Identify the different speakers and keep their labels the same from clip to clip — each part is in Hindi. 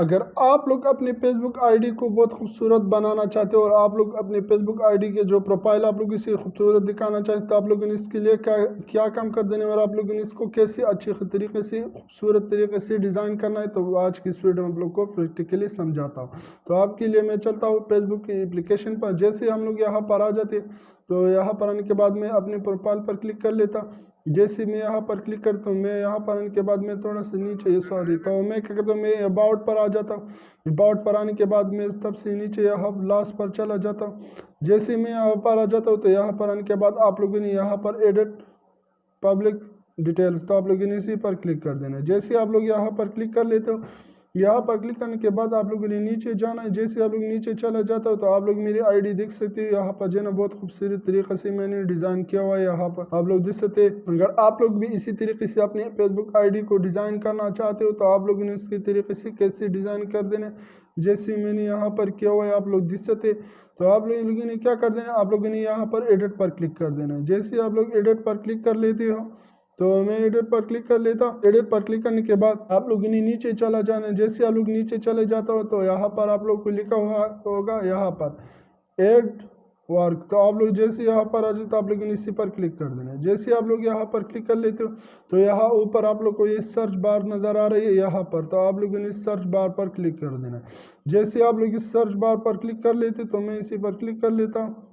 Speaker 1: अगर आप लोग अपनी फेसबुक आईडी को बहुत खूबसूरत बनाना चाहते हो और आप लोग अपनी फेसबुक आईडी के जो प्रोफाइल आप लोग इसे खूबसूरत दिखाना चाहते हो, तो आप लोगों ने इसके लिए क्या क्या काम कर देने और आप लोगों ने इसको कैसे अच्छे तरीके से खूबसूरत तरीके से डिज़ाइन करना है, तो आज की इस वीडियो में आप लोग को प्रैक्टिकली समझाता हूँ। तो आपके लिए मैं चलता हूँ फेसबुक की एप्लीकेशन पर। जैसे हम लोग यहाँ पर आ जाते, तो यहाँ पर आने के बाद मैं अपने प्रोफाइल पर क्लिक कर लेता। जैसे मैं यहाँ पर क्लिक करता हूँ, मैं यहाँ पर आने के बाद मैं थोड़ा सा नीचे सॉरी तो मैं क्या करता हूँ, मैं अबाउट पर आ जाता हूँ। अबाउट पर आने के बाद मैं तब से नीचे यहाँ लास्ट पर चला जाता हूँ। जैसे मैं यहाँ पर आ जाता हूँ, तो यहाँ पर आने के बाद आप लोगों ने यहाँ पर एडिट पब्लिक डिटेल्स, तो आप लोगों ने इसी पर क्लिक कर देना है। जैसे आप लोग यहाँ पर क्लिक कर लेते हो, यहाँ पर क्लिक करने के बाद आप लोगों ने नीचे जाना है। जैसे आप लोग नीचे चला जाता हो, तो आप लोग मेरी आईडी देख सकते हो। यहाँ पर जो है ना बहुत खूबसूरत तरीके से मैंने डिज़ाइन किया हुआ है, यहाँ पर आप लोग देख सकते हैं। अगर आप लोग भी इसी तरीके से अपने फेसबुक आईडी को डिज़ाइन करना चाहते हो, तो आप लोगों ने इसके तरीके से कैसे डिज़ाइन कर देना, जैसे मैंने यहाँ पर किया हुआ है आप लोग देख सकते। तो आप लोगों ने क्या कर देना, आप लोगों ने यहाँ पर एडिट पर क्लिक कर देना है। जैसे आप लोग एडिट पर क्लिक कर लेते हो, तो मैं एडिट पर क्लिक कर लेता। एडिट पर क्लिक करने के बाद आप लोग नीचे चला जाना है। जैसे आप लोग नीचे चले जाता हो, तो यहाँ पर आप लोग को लिखा हुआ होगा यहाँ पर एड वर्क, तो आप लोग जैसे यहाँ पर आ जाए, तो आप लोग इसी पर क्लिक कर देना है। जैसे आप लोग यहाँ पर क्लिक कर लेते हो, तो यहाँ ऊपर आप लोग को ये सर्च बार नज़र आ रही है यहाँ पर, तो आप लोगों ने इस सर्च बार पर क्लिक कर देना है। जैसे आप लोग इस सर्च बार पर क्लिक कर लेते, तो मैं इसी पर क्लिक कर लेता हूँ।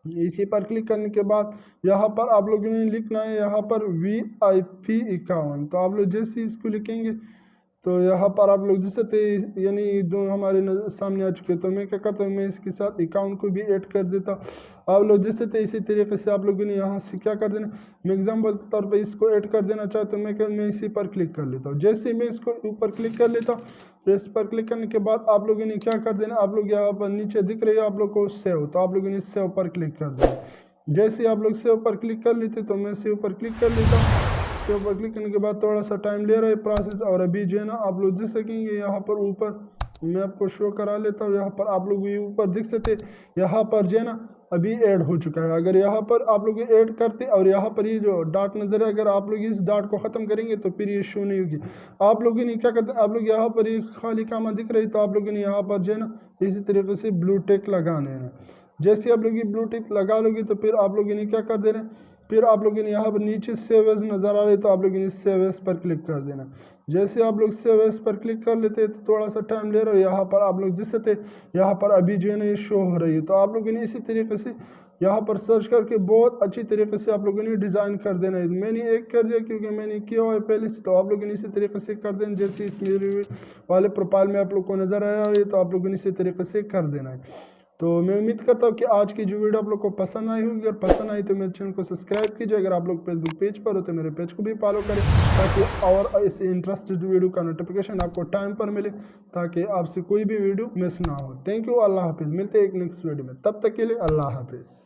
Speaker 1: इसी पर क्लिक करने के बाद यहाँ पर आप लोगों ने लिखना है यहाँ पर VIP 51, तो आप लोग जैसे इसको लिखेंगे, तो यहाँ पर आप लोग जिससे यानी दो हमारे सामने आ चुके। तो मैं क्या करता हूँ, मैं इसके साथ अकाउंट को भी ऐड कर देता। आप लोग जिससे इसी तरीके से आप लोगों ने यहाँ से क्या कर देना, मैं एग्जाम्पल के तौर पर इसको ऐड कर देना चाहता हूँ। मैं इसी पर क्लिक कर लेता हूँ। जैसे मैं इसको ऊपर क्लिक कर लेता हूँ, तो इस पर क्लिक करने के बाद आप लोगों ने क्या कर देना, आप लोग यहाँ पर नीचे दिख रही है आप लोग को सेव, तो आप लोगों ने सेव पर क्लिक कर देना। जैसे आप लोग सेव पर क्लिक कर लेते, तो मैं सेव पर क्लिक कर लेता हूँ। इसके ऊपर क्लिक करने के बाद थोड़ा सा टाइम ले रहा है प्रोसेस, और अभी जो है ना आप लोग देख सकेंगे यहाँ पर ऊपर मैं आपको शो करा लेता हूँ। यहाँ पर आप लोग भी ऊपर दिख सकते, यहाँ पर जो है ना अभी ऐड हो चुका है। अगर यहाँ पर आप लोग ऐड करते और यहाँ पर ये जो डॉट नज़र है, अगर आप लोग इस डॉट को ख़त्म करेंगे तो फिर ये शो नहीं होगी। आप लोगों ने क्या करते हैं, आप लोग यहाँ पर ये खाली कामा दिख रही, तो आप लोगों ने यहाँ पर जो है ना इसी तरीके से ब्लू टिक लगाने हैं। जैसे आप लोग ये ब्लू टिक लगा लोगे, तो फिर आप लोगों ने क्या कर देना, फिर आप लोगों ने यहाँ पर नीचे सेव एज नज़र आ रही, तो आप लोगों ने सेव एज पर क्लिक कर देना। जैसे आप लोग सेव एज पर क्लिक कर लेते हैं, तो थोड़ा सा टाइम ले रहे हो। यहाँ पर आप लोग जिस सकते यहाँ पर अभी जो है ना ये शो हो रही है, तो आप लोगों ने इसी तरीके से यहाँ पर सर्च करके बहुत अच्छी तरीके से आप लोगों ने डिज़ाइन कर देना है। मैंने एक कर दिया क्योंकि मैंने किया हुआ है पहले से, तो आप लोगों ने इसी तरीके से कर देना। जैसे इस मेरे वाले प्रोफाइल में आप लोग को नज़र आ रहा है, तो आप लोगों ने इसी तरीके से कर देना है। तो मैं उम्मीद करता हूँ कि आज की जो वीडियो आप लोग को पसंद आई होगी, और पसंद आई तो मेरे चैनल को सब्सक्राइब कीजिए। अगर आप लोग फेसबुक पेज पर हो तो मेरे पेज को भी फॉलो करें, ताकि और ऐसे इंटरेस्टेड वीडियो का नोटिफिकेशन आपको टाइम पर मिले, ताकि आपसे कोई भी वीडियो मिस ना हो। थैंक यू, अल्लाह हाफिज़। मिलते हैं एक नेक्स्ट वीडियो में, तब तक के लिए अल्लाह हाफिज़।